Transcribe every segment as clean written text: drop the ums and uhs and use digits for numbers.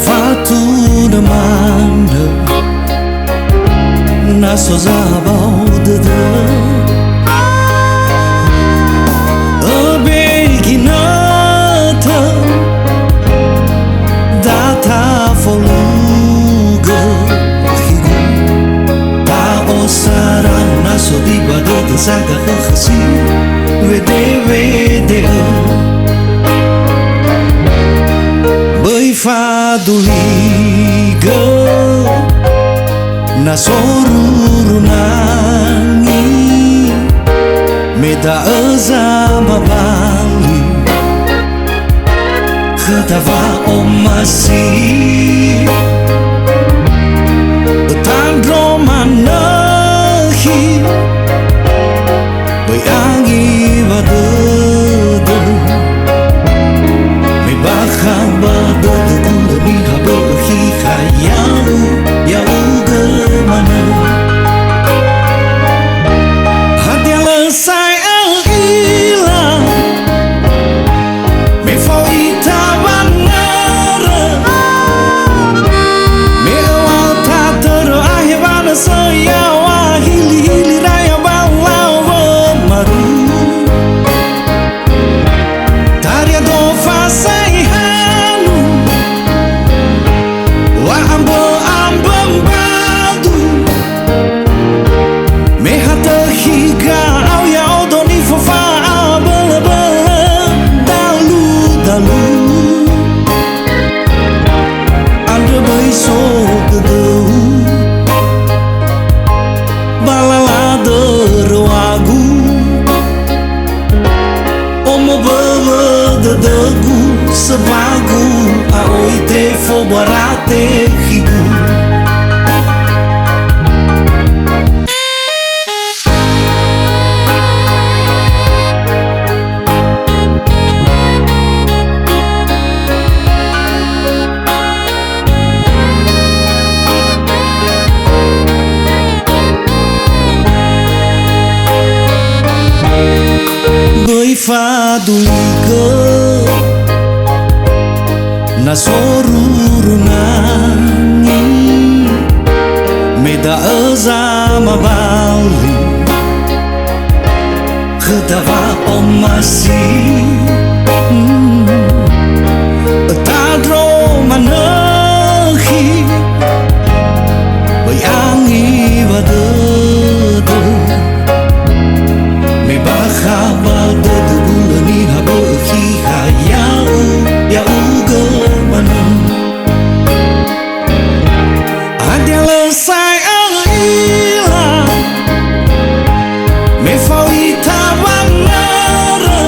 fatu na manda na sozabau de beginata data foluga higu ta osara na sodiba de zaga khasi vede fado liga na soruru nangi meda azama bali khatava omasi tandro manahi bayangi vadada me baja vadada dagu sebagu aoite fo barate higu fado liga na soruru nangi meda azama bali khatava omasi tadro manahi bayangi vadada me baja vadada bulani habahi hayau yauga mana adalah saya ilah me fauita banara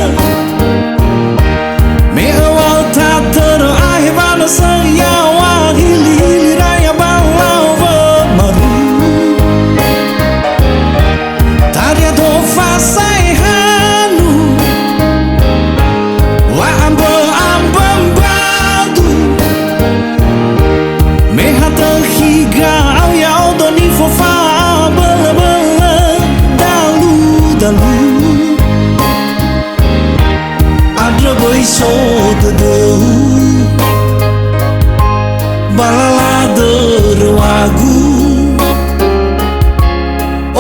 me awal tatar ahibana saya wahili raya balau maru taria do fasai hanu wa amba badu me hata higa au ya odoni fofa bala dalu adra boy so de balala derwagu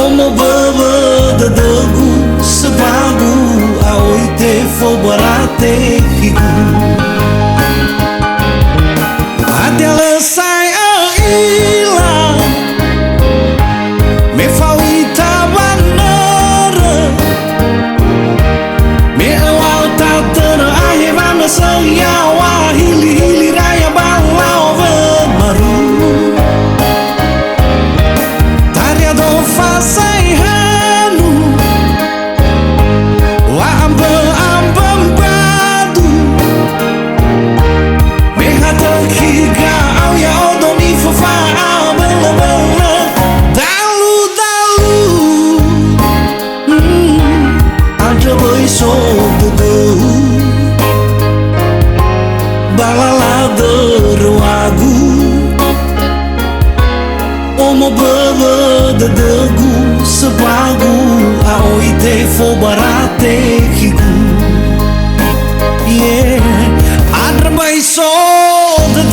omo baba dagu sebagu aoite fo barate higu adalah saya ilah me fauita banara me awal tatar ahibana saya wahili raya balau maru taria do fasai hanu wa amba badu me hata higa au ya odoni fofa bala dalu adra boy so de balala derwagu omo baba dagu sebagu aoite fo barate higu yeah adra boy so de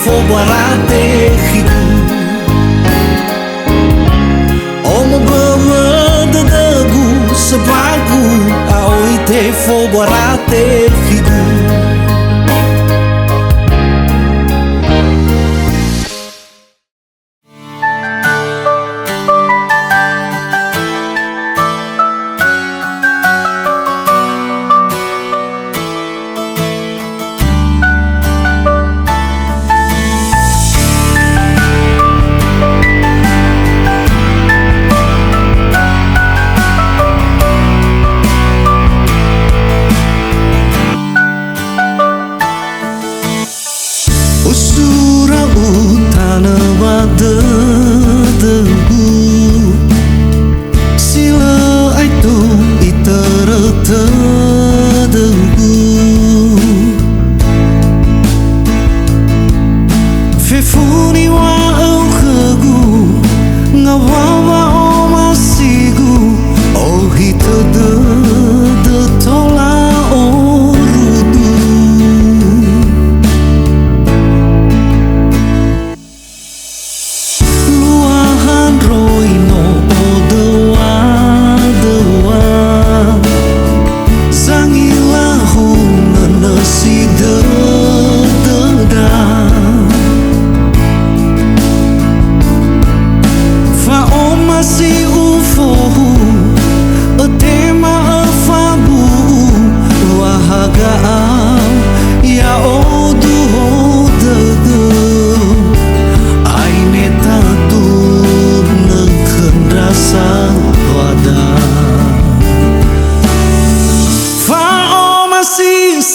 fo barate higu Omo bawa dadagu sebagu Aoi te fo barate higu Usura utana wadadagu Sila aitu itaratadagu Fefuni wa aukagu Ngawawa o masigu O hitadada tola o rudu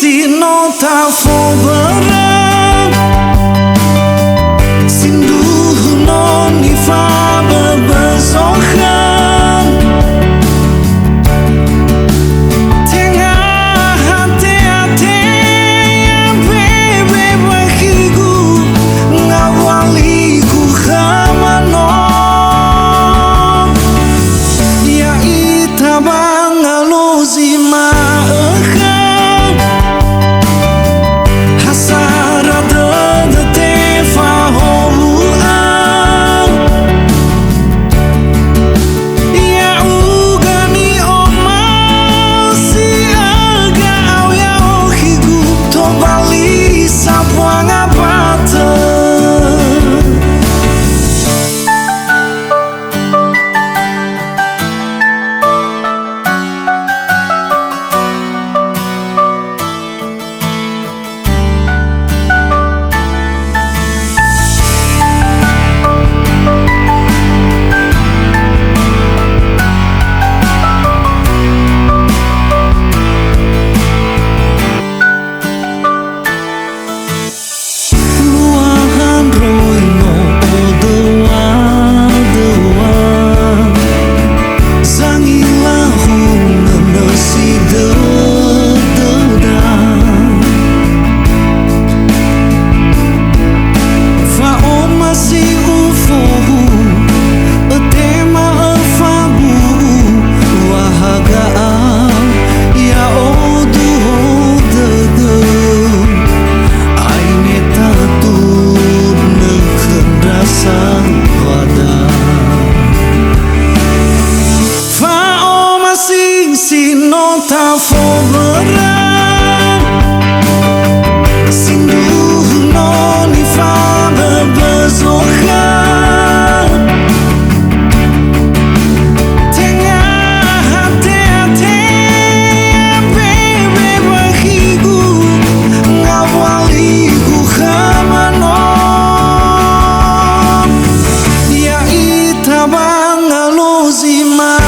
Si nota fo barang Sinduh non ifa bebesokan Tengah hati-hati yang bebe bagiku Ngawaliku kamano Ya itabang alozima Si nota fo barang Sinduh non ifa bebesokan Tengah hati-hati bebe bagiku Ngawaliku kamano Ya itabang alozima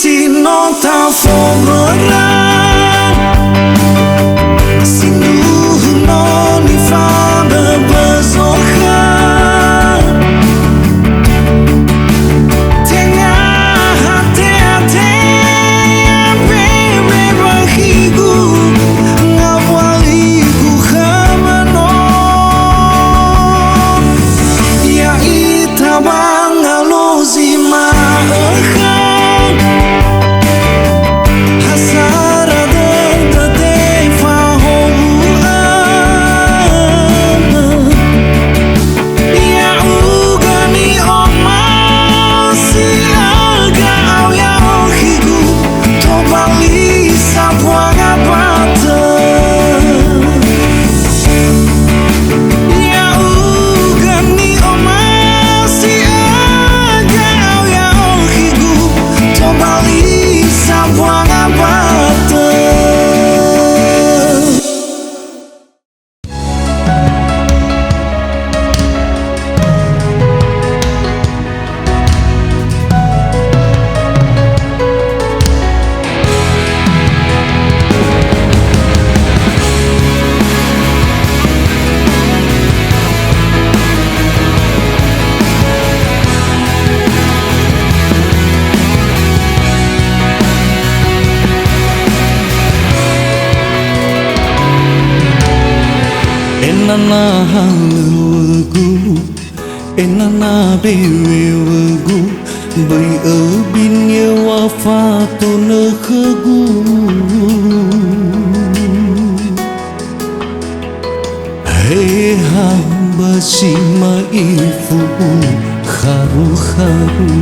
Si nota fo barang Sinduh non ifa bebesokan Tengah enana halewegu enana bewewegu bai bin ye wafatu nekhegu hei hamba sima ifu kharu kharu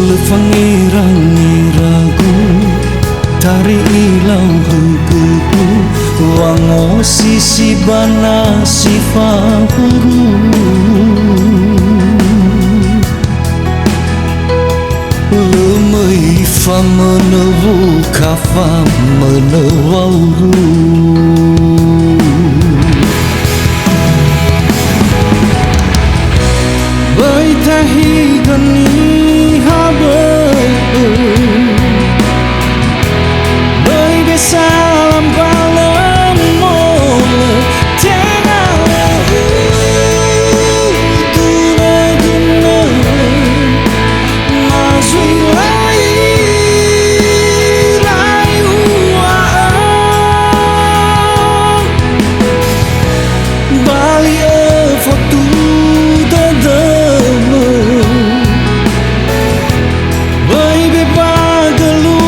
lefangirang-iragu tari ilau hugugu wango sisi bana sifahuru lemei fa menewu kafa menewauru baitahi gani salam palam mole tengah tuna tuna mazui lai lai bali foto dadamo baby pagalu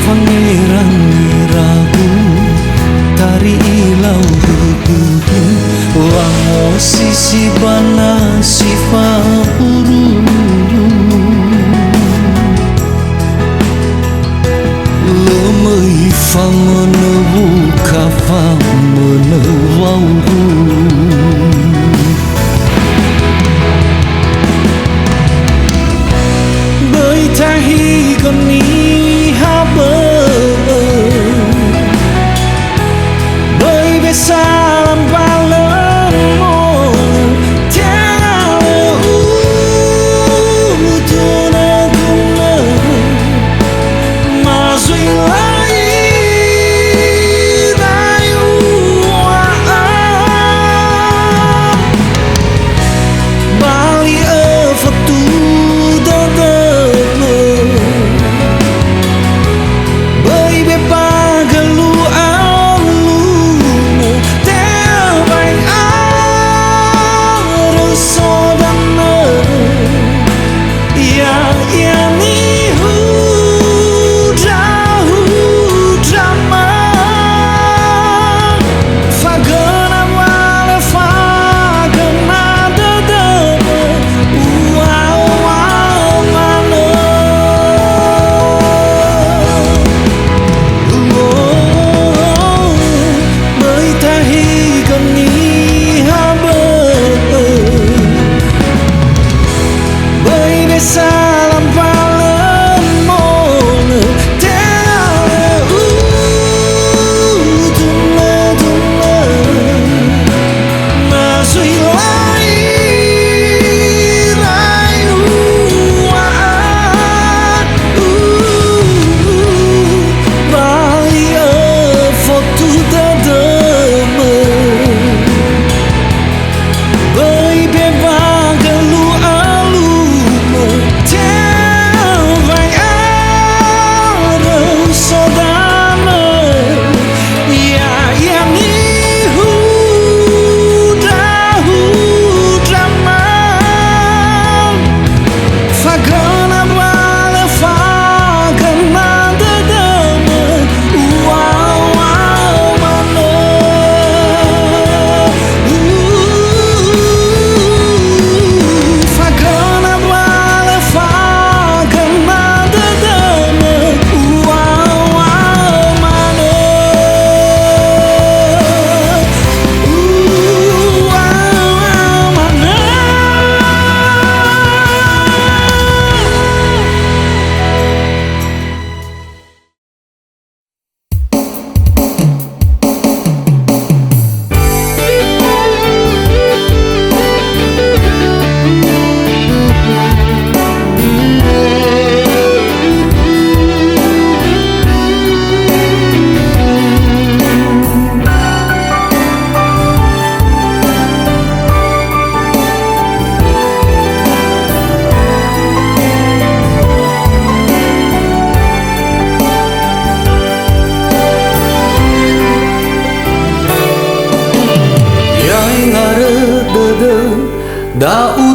Pangirang-iragu tari ilau hugugu wango sisi bana sifahuru lemei fa menewu kafa menewauru baitahi gani salam palam tengah tuna tuna mazui lai lai bali foto dadamo baby pagalu salam palam mole tengah tuna tuna mazui lai lai bali foto dadamo baby pagalu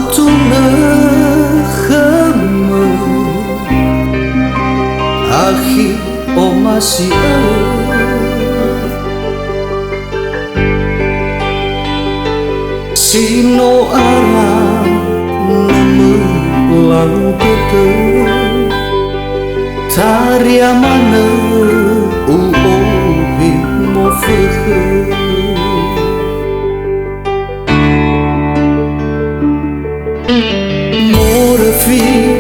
fortuna khama akhi o masih sino arang namu lang tete taria mana uohi mo fekhe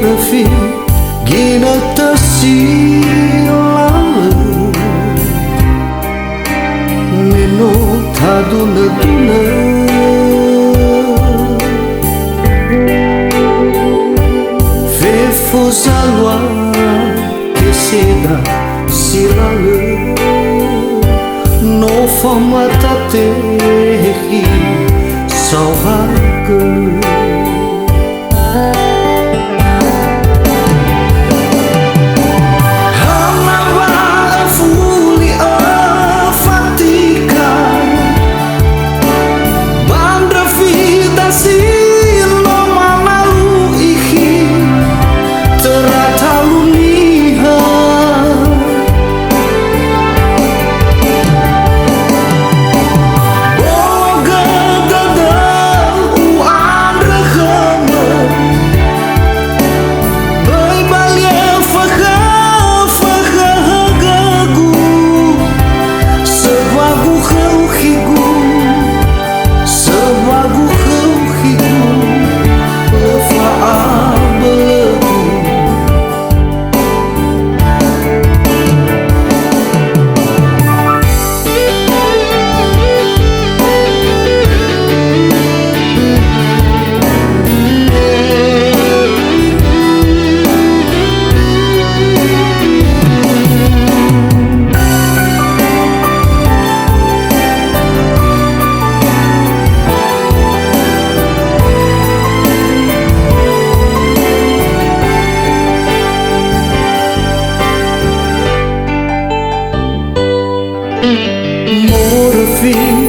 Refi gina tasilale meno taduna duna fefo zalwa que seda silale no famata tehi sauhaga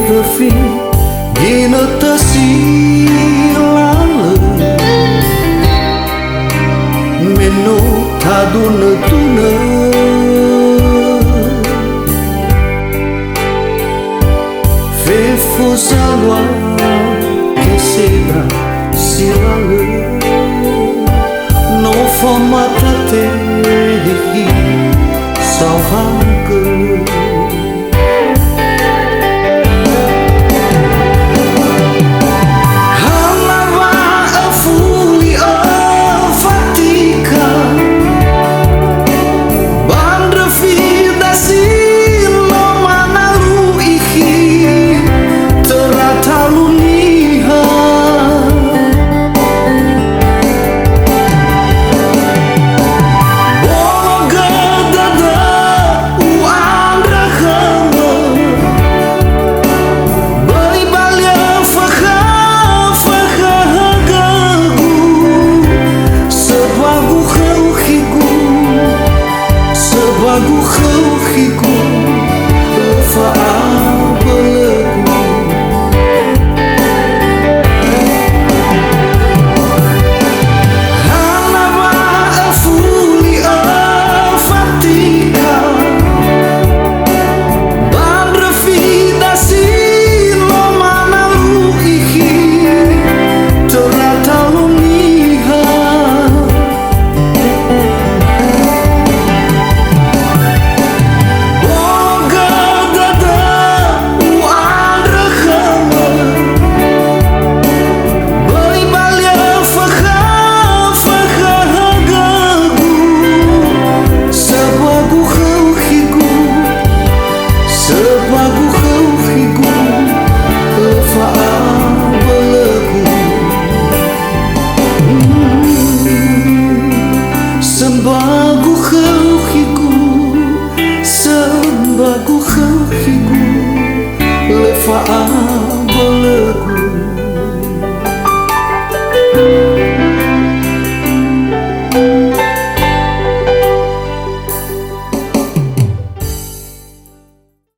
Refi gina tasilale meno taduna